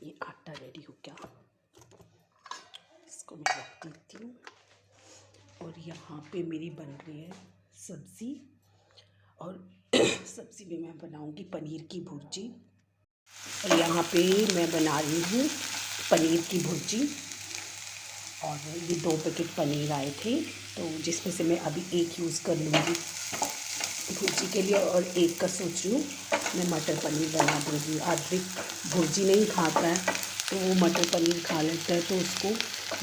ये आटा रेडी हो गया, इसको मैं रख देती हूँ। और यहाँ पे मेरी बन रही है सब्ज़ी, और सब्ज़ी में मैं बनाऊँगी पनीर की भुर्जी। और यहाँ पे मैं बना रही हूँ पनीर की भुर्जी, और ये 2 पैकेट पनीर आए थे, तो जिसमें से मैं अभी एक यूज़ कर लूँगी भुर्जी के लिए, और एक का सोच रही हूँ मैं मटर पनीर बना दूँगी। आदमी भुर्जी नहीं खाता है तो वो मटर पनीर खा लेता है, तो उसको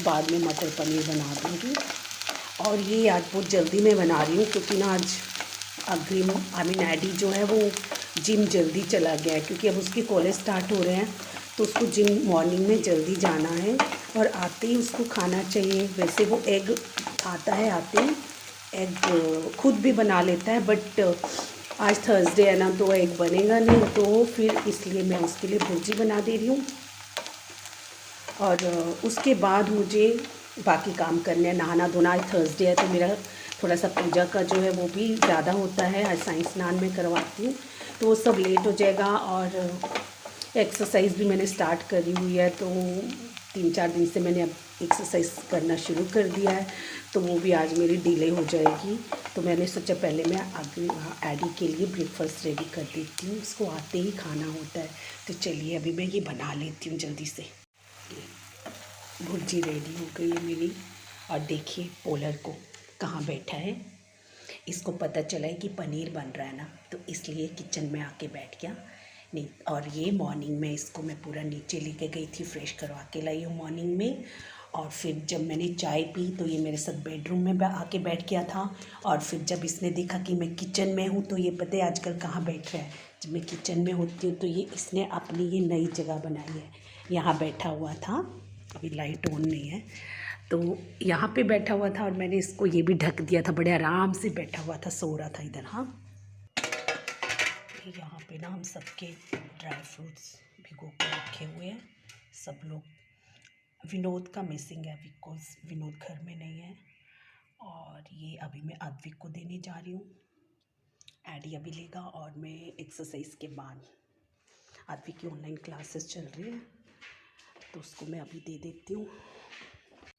बाद में मटर पनीर बना दूँगी। और ये आज बहुत जल्दी मैं बना रही हूँ, क्योंकि ना आज एडी जो है वो जिम जल्दी चला गया है, क्योंकि अब उसके कॉलेज स्टार्ट हो रहे हैं, तो उसको जिम मॉर्निंग में जल्दी जाना है, और आते ही उसको खाना चाहिए। वैसे वो एग आता है, आते ही एग खुद भी बना लेता है, बट आज थर्सडे है ना, तो एग बनेगा नहीं, तो फिर इसलिए मैं उसके लिए भुर्जी बना दे रही हूँ। और उसके बाद मुझे बाकी काम करने हैं, नहाना धोना। आज थर्सडे है तो मेरा थोड़ा सा पूजा का जो है वो भी ज़्यादा होता है, आज साइंस स्नान में करवाती हूँ, तो वो सब लेट हो जाएगा। और एक्सरसाइज भी मैंने स्टार्ट करी हुई है, तो 3-4 दिन से मैंने अब एक्सरसाइज करना शुरू कर दिया है, तो वो भी आज मेरी डिले हो जाएगी। तो मैंने सोचा पहले मैं आगे एडी के लिए ब्रेकफास्ट रेडी कर देती हूँ, उसको आते ही खाना होता है। तो चलिए अभी मैं ये बना लेती हूँ जल्दी से। भुर्जी रेडी हो गई है मेरी, और देखिए पोलर को कहाँ बैठा है, इसको पता चला है कि पनीर बन रहा है ना, तो इसलिए किचन में आके बैठ गया। नहीं, और ये मॉर्निंग में इसको मैं पूरा नीचे लेके गई थी, फ्रेश करवा के लाई हूँ मॉर्निंग में। और फिर जब मैंने चाय पी तो ये मेरे साथ बेडरूम में आके बैठ गया था। और फिर जब इसने देखा कि मैं किचन में हूँ, तो ये पता है आजकल कहाँ बैठ रहा है, जब मैं किचन में होती हूँ तो ये इसने अपनी ये नई जगह बनाई है, यहाँ बैठा हुआ था। अभी लाइट ऑन नहीं है, तो यहाँ पे बैठा हुआ था, और मैंने इसको ये भी ढक दिया था, बड़े आराम से बैठा हुआ था, सो रहा था इधर। हाँ, यहाँ पे ना हम सबके ड्राई फ्रूट्स भिगो के रखे हुए हैं, सब लोग। विनोद का मिसिंग है, बिकॉज विनोद घर में नहीं है। और ये अभी मैं अद्विक को देने जा रही हूँ, एडी अभी लेगा, और मैं एक्सरसाइज के बाद, अद्विक की ऑनलाइन क्लासेस चल रही है, तो उसको मैं अभी दे देती हूँ।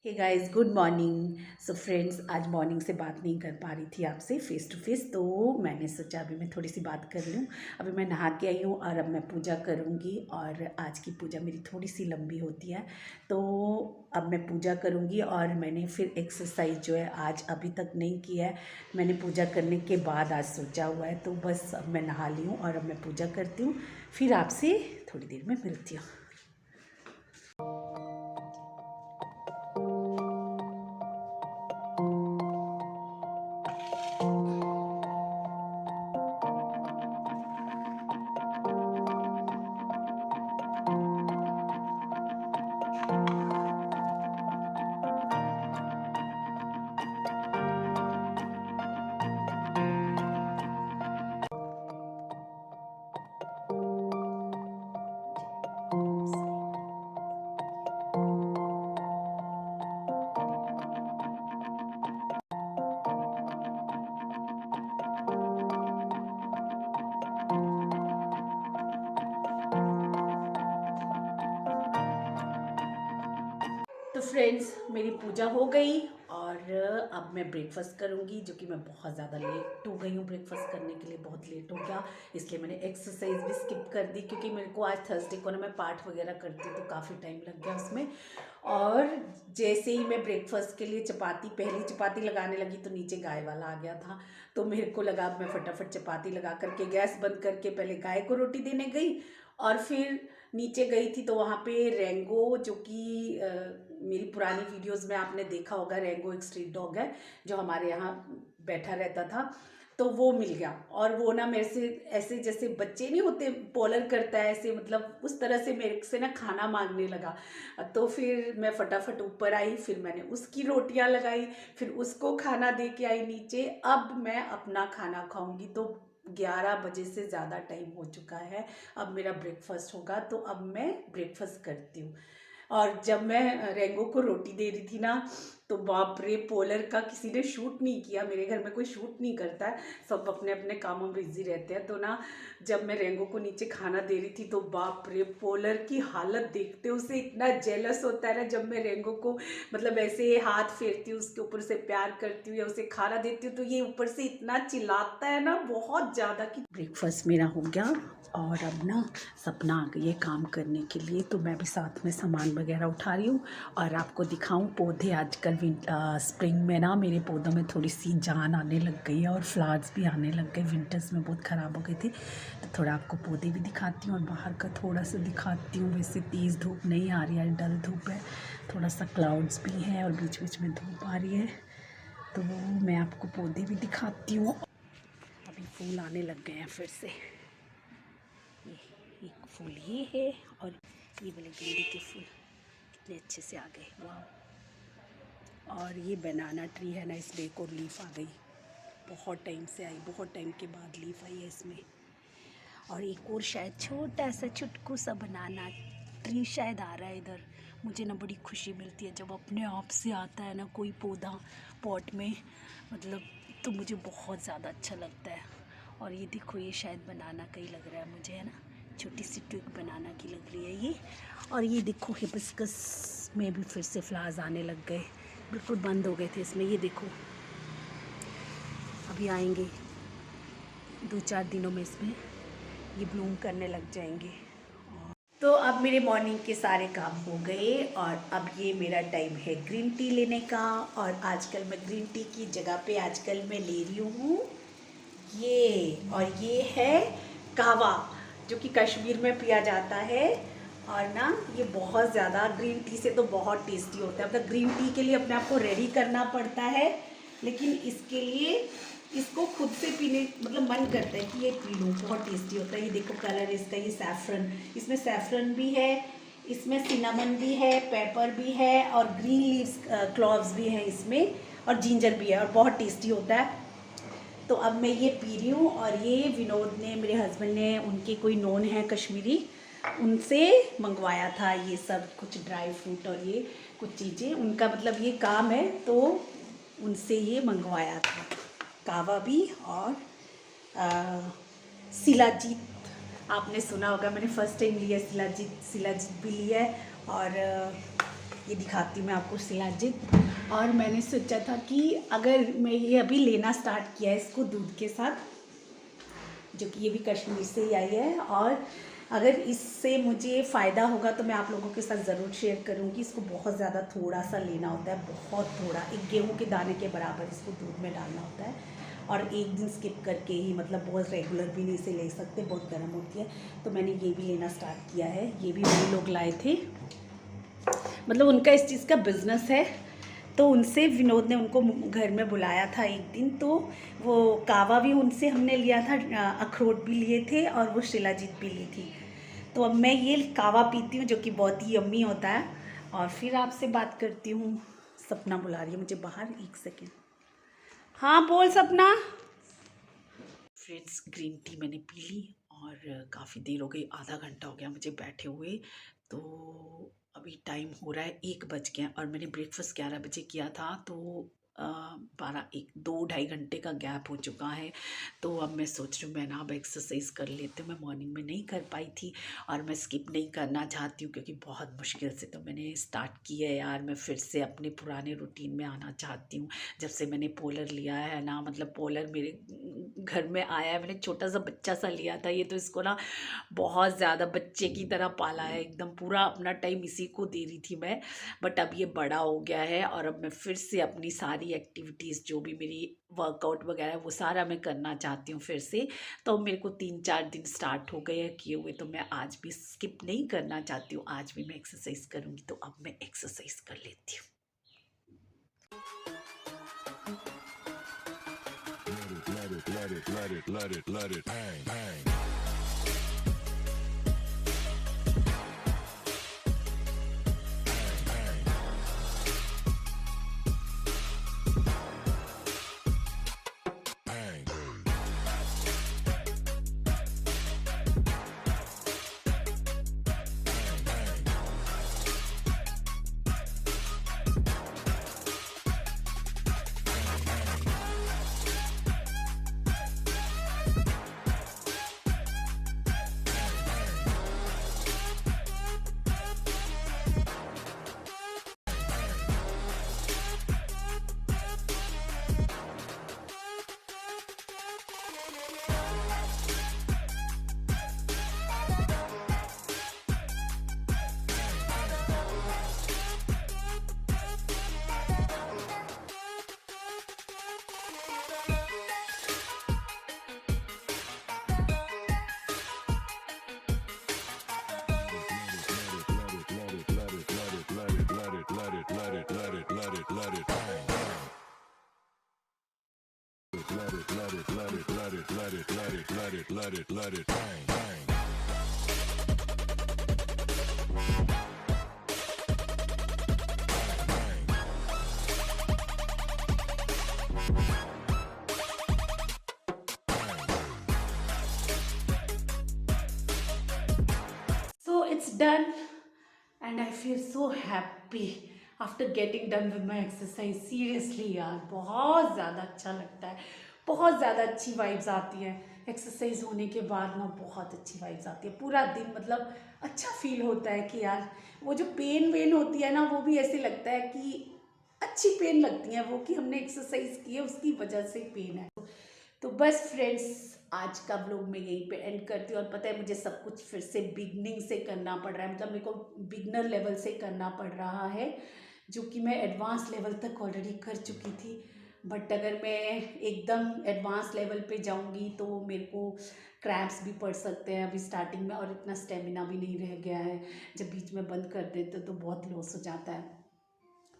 Hey guys, good morning. So friends, आज मॉर्निंग से बात नहीं कर पा रही थी आपसे फेस टू फेस, तो मैंने सोचा अभी मैं थोड़ी सी बात कर लूँ। अभी मैं नहा के आई हूँ, और अब मैं पूजा करूँगी, और आज की पूजा मेरी थोड़ी सी लंबी होती है, तो अब मैं पूजा करूँगी। और मैंने फिर एक्सरसाइज जो है आज अभी तक नहीं किया है, मैंने पूजा करने के बाद आज सोचा हुआ है, तो बस अब मैं नहा ली हूँ, और अब मैं पूजा करती हूँ, फिर आपसे थोड़ी देर में मिलती हूँ। तो फ्रेंड्स, मेरी पूजा हो गई, और अब मैं ब्रेकफास्ट करूंगी, जो कि मैं बहुत ज़्यादा लेट हो गई हूँ ब्रेकफास्ट करने के लिए, बहुत लेट हो गया, इसलिए मैंने एक्सरसाइज भी स्किप कर दी, क्योंकि मेरे को आज थर्सडे को ना मैं पाठ वगैरह करती हूँ, तो काफ़ी टाइम लग गया उसमें। और जैसे ही मैं ब्रेकफास्ट के लिए पहली चपाती लगाने लगी, तो नीचे गाय वाला आ गया था, तो मेरे को लगा मैं फटाफट चपाती लगा करके गैस बंद करके पहले गाय को रोटी देने गई, और फिर नीचे गई थी, तो वहाँ पे रेंगो, जो कि मेरी पुरानी वीडियोस में आपने देखा होगा, रेंगो एक स्ट्रीट डॉग है जो हमारे यहाँ बैठा रहता था, तो वो मिल गया। और वो ना मेरे से ऐसे, जैसे बच्चे नहीं होते पोलर करता है ऐसे, मतलब उस तरह से मेरे से ना खाना मांगने लगा। तो फिर मैं फटाफट ऊपर आई, फिर मैंने उसकी रोटियां लगाई, फिर उसको खाना दे के आई नीचे। अब मैं अपना खाना खाऊंगी, तो 11 बजे से ज़्यादा टाइम हो चुका है, अब मेरा ब्रेकफास्ट होगा, तो अब मैं ब्रेकफास्ट करती हूँ। और जब मैं रेंगो को रोटी दे रही थी ना, तो बाप रे, पोलर का किसी ने शूट नहीं किया। मेरे घर में कोई शूट नहीं करता है, सब अपने अपने कामों में बिजी रहते हैं। तो ना जब मैं रेंगो को नीचे खाना दे रही थी तो बाप रे, पोलर की हालत देखते उसे इतना जेलस होता है ना। जब मैं रेंगो को मतलब ऐसे हाथ फेरती हूँ, उसके ऊपर से प्यार करती हूँ या उसे खाना देती हूँ, तो ये ऊपर से इतना चिल्लाता है ना, बहुत ज़्यादा। कि ब्रेकफास्ट मेरा हो गया और अब ना सपना आ गई है काम करने के लिए, तो मैं भी साथ में सामान वगैरह उठा रही हूँ। और आपको दिखाऊं पौधे, आजकल स्प्रिंग में ना मेरे पौधों में थोड़ी सी जान आने लग गई है और फ्लावर्स भी आने लग गए। विंटर्स में बहुत ख़राब हो गए थे, तो थोड़ा आपको पौधे भी दिखाती हूँ और बाहर का थोड़ा सा दिखाती हूँ। वैसे तेज़ धूप नहीं आ रही है, डल धूप है, थोड़ा सा क्लाउड्स भी हैं और बीच बीच में धूप आ रही है, तो मैं आपको पौधे भी दिखाती हूँ। अभी फूल आने लग गए हैं फिर से। ये एक फूल ये है और ये वाले गेंदे के फूल कितने अच्छे से आ गए, वाह। और ये बनाना ट्री है ना, इसमें एक और लीफ आ गई, बहुत टाइम से आई, बहुत टाइम के बाद लीफ आई है इसमें। और एक और शायद छोटा सा चुटकू सा बनाना ट्री शायद आ रहा है इधर। मुझे ना बड़ी खुशी मिलती है जब अपने आप से आता है ना कोई पौधा पॉट में, मतलब तो मुझे बहुत ज़्यादा अच्छा लगता है। और ये देखो, ये शायद बनाना का ही लग रहा है मुझे, है ना, छोटी सी ट्विग बनाना की लग रही है ये। और ये देखो, हिबिस्कस में भी फिर से फ्लावर्स आने लग गए, बिल्कुल बंद हो गए थे इसमें। ये देखो अभी आएंगे 2-4 दिनों में, इसमें ये ब्लूम करने लग जाएंगे। तो अब मेरे मॉर्निंग के सारे काम हो गए और अब ये मेरा टाइम है ग्रीन टी लेने का। और आजकल मैं ग्रीन टी की जगह पे आजकल मैं ले रही हूँ ये, और ये है कहवा, जो कि कश्मीर में पिया जाता है। और ना ये बहुत ज़्यादा ग्रीन टी से तो बहुत टेस्टी होता है। मतलब ग्रीन टी के लिए अपने आप को रेडी करना पड़ता है, लेकिन इसके लिए इसको खुद से पीने मतलब मन करता है कि ये पी लूँ, बहुत टेस्टी होता है। ये देखो कलर इसका, ये सैफरन, इसमें सैफरन भी है, इसमें सिनामन भी है, पेपर भी है और ग्रीन लीव्स क्लॉव्स भी हैं इसमें, और जिंजर भी है, और बहुत टेस्टी होता है। तो अब मैं ये पी रही हूँ। और ये विनोद ने, मेरे हस्बैंड ने, उनके कोई नोन है कश्मीरी, उनसे मंगवाया था ये सब कुछ ड्राई फ्रूट और ये कुछ चीज़ें, उनका मतलब ये काम है, तो उनसे ये मंगवाया था कहवा भी। और शिलाजीत आपने सुना होगा, मैंने फ़र्स्ट टाइम लिया शिलाजीत भी लिया है। और ये दिखाती हूँ मैं आपको शिलाजीत। और मैंने सोचा था कि अगर मैं ये अभी लेना स्टार्ट किया है इसको दूध के साथ, जो कि ये भी कश्मीर से ही आई है, और अगर इससे मुझे फ़ायदा होगा तो मैं आप लोगों के साथ ज़रूर शेयर करूँगी। इसको बहुत ज़्यादा थोड़ा सा लेना होता है, बहुत थोड़ा, एक गेहूं के दाने के बराबर इसको दूध में डालना होता है। और एक दिन स्किप करके ही, मतलब बहुत रेगुलर भी नहीं इसे ले सकते, बहुत गर्म होती है। तो मैंने ये भी लेना स्टार्ट किया है। ये भी वही लोग लाए थे, मतलब उनका इस चीज़ का बिज़नेस है, तो उनसे विनोद ने उनको घर में बुलाया था एक दिन, तो वो कहवा भी उनसे हमने लिया था, अखरोट भी लिए थे और वो शिलाजीत भी ली थी। तो अब मैं ये कहवा पीती हूँ, जो कि बहुत ही यम्मी होता है। और फिर आपसे बात करती हूँ। सपना बुला रही है मुझे बाहर, 1 सेकेंड। हाँ बोल सपना। फ्रेंड्स, ग्रीन टी मैंने पी ली और काफ़ी देर हो गई, आधा घंटा हो गया मुझे बैठे हुए। तो अभी टाइम हो रहा है 1 बज गया और मैंने ब्रेकफास्ट 11 बजे किया था, तो 2-2.5 घंटे का गैप हो चुका है। तो अब मैं सोच रही हूँ मैं ना अब एक्सरसाइज कर लेती हूँ। मैं मॉर्निंग में नहीं कर पाई थी और मैं स्किप नहीं करना चाहती हूँ, क्योंकि बहुत मुश्किल से तो मैंने स्टार्ट किया है यार। मैं फिर से अपने पुराने रूटीन में आना चाहती हूँ। जब से मैंने पोलर लिया है ना, मतलब पोलर मेरे घर में आया है, मैंने छोटा सा बच्चा सा लिया था, ये तो इसको ना बहुत ज़्यादा बच्चे की तरह पाला है, एकदम पूरा अपना टाइम इसी को दे रही थी मैं। बट अब ये बड़ा हो गया है और अब मैं फिर से अपनी सारी एक्टिविटीज़, जो भी मेरी वर्कआउट वगैरह है, वो सारा मैं करना चाहती हूँ फिर से। तो मेरे को 3-4 दिन स्टार्ट हो गए हैं किए हुए, तो मैं आज भी स्किप नहीं करना चाहती हूँ, आज भी मैं एक्सरसाइज करूँगी। तो अब मैं एक्सरसाइज कर लेती हूँ। Let it bang, bang. let it, let it, let it, let it, let it, let it, let it, let it, let it, bang, bang. So it's done and I feel so happy after getting done with my exercise. Seriously यार, बहुत ज़्यादा अच्छा लगता है, बहुत ज़्यादा अच्छी vibes आती है एक्सरसाइज होने के बाद ना, बहुत अच्छी वाइब्स आती है। पूरा दिन मतलब अच्छा फील होता है कि यार वो जो पेन वेन होती है ना, वो भी ऐसे लगता है कि अच्छी पेन लगती है वो, कि हमने एक्सरसाइज की है उसकी वजह से पेन है। तो बस फ्रेंड्स, आज का व्लॉग मैं यहीं पे एंड करती हूँ। और पता है मुझे सब कुछ फिर से बिगनिंग से करना पड़ रहा है, मतलब मेरे को बिगनर लेवल से करना पड़ रहा है, जो कि मैं एडवांस लेवल तक ऑलरेडी कर चुकी थी। बट अगर मैं एकदम एडवांस लेवल पे जाऊंगी तो मेरे को क्रैम्प्स भी पड़ सकते हैं अभी स्टार्टिंग में, और इतना स्टेमिना भी नहीं रह गया है। जब बीच में बंद कर देते तो बहुत लॉस हो जाता है।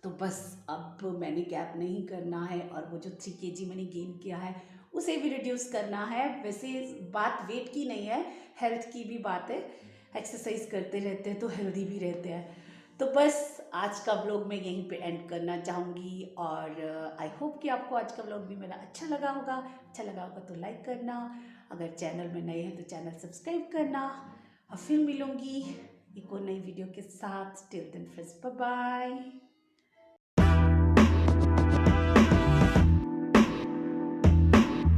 तो बस अब मैंने गैप नहीं करना है, और वो जो 3 kg मैंने गेन किया है उसे भी रिड्यूस करना है। वैसे बात वेट की नहीं है, हेल्थ की भी बात है। एक्सरसाइज करते रहते हैं तो हेल्दी भी रहते हैं। तो बस आज का व्लॉग मैं यहीं पे एंड करना चाहूँगी, और आई होप कि आपको आज का व्लॉग भी मेरा अच्छा लगा होगा। अच्छा लगा होगा तो लाइक करना, अगर चैनल में नए हैं तो चैनल सब्सक्राइब करना। और फिर मिलूँगी एक और नई वीडियो के साथ। Till then friends, bye bye.